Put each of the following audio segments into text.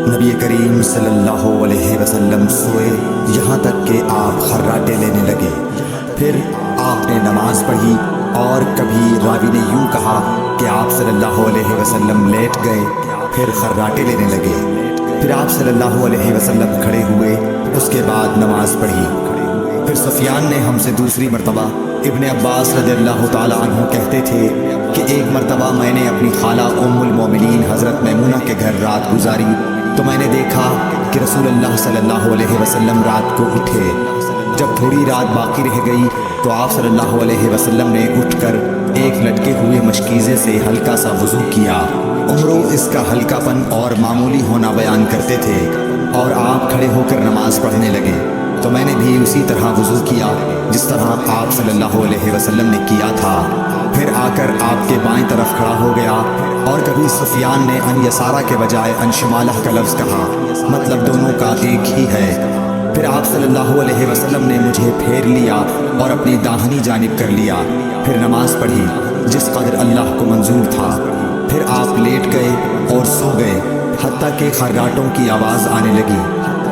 نبی کریم صلی اللہ علیہ وسلم سوئے یہاں تک کہ آپ خراٹے لینے لگے۔ پھر آپ نے نماز پڑھی، اور کبھی راوی نے یوں کہا کہ آپ صلی اللہ علیہ وسلم لیٹ گئے، پھر خراٹے لینے لگے۔ پھر آپ صلی اللہ علیہ وسلم کھڑے ہوئے، اس کے بعد نماز پڑھی۔ پھر سفیان نے ہم سے دوسری مرتبہ، ابن عباس رضی اللہ تعالی عنہ کہتے تھے کہ ایک مرتبہ میں نے اپنی خالہ ام المومنین حضرت میمونہ کے گھر رات گزاری تو میں نے دیکھا کہ رسول اللہ صلی اللہ علیہ وسلم رات کو اٹھے۔ جب تھوڑی رات باقی رہ گئی تو آپ صلی اللہ علیہ وسلم نے اٹھ کر ایک لٹکے ہوئے مشکیزے سے ہلکا سا وضو کیا۔ عمرو اس کا ہلکا پن اور معمولی ہونا بیان کرتے تھے، اور آپ کھڑے ہو کر نماز پڑھنے لگے تو میں نے بھی اسی طرح وضو کیا جس طرح آپ صلی اللہ علیہ وسلم نے کیا تھا۔ پھر آ کر آپ کے بائیں طرف کھڑا ہو گیا، اور کبھی سفیان نے ان یسارہ کے بجائے ان شمالہ کا لفظ کہا، مطلب دونوں کا ایک ہی ہے۔ پھر آپ صلی اللہ علیہ وسلم نے مجھے پھیر لیا اور اپنی داہنی جانب کر لیا، پھر نماز پڑھی جس قدر اللہ کو منظور تھا۔ پھر آپ لیٹ گئے اور سو گئے حتیٰ کہ خراٹوں کی آواز آنے لگی۔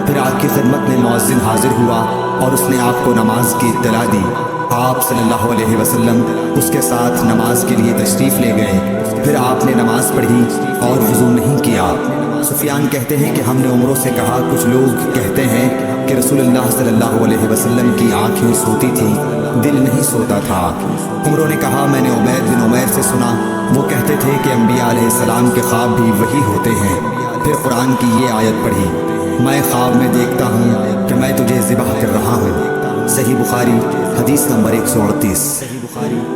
پھر آپ کی خدمت میں مؤذن حاضر ہوا اور اس نے آپ کو نماز کی اطلاع دی۔ آپ صلی اللہ علیہ وسلم اس کے ساتھ نماز کے لیے تشریف لے گئے۔ پھر آپ نے نماز پڑھی اور وضو نہیں کیا۔ سفیان کہتے ہیں کہ ہم نے عمروں سے کہا، کچھ لوگ کہتے ہیں کہ رسول اللہ صلی اللہ علیہ وسلم کی آنکھیں سوتی تھیں، دل نہیں سوتا تھا۔ عمروں نے کہا، میں نے عبید بن عمیر سے سنا، وہ کہتے تھے کہ انبیاء علیہ السلام کے خواب بھی وہی ہوتے ہیں۔ پھر قرآن کی یہ آیت پڑھی، میں خواب میں دیکھتا ہوں کہ میں تجھے ذبح کر رہا ہوں۔ صحیح بخاری حدیث نمبر 138۔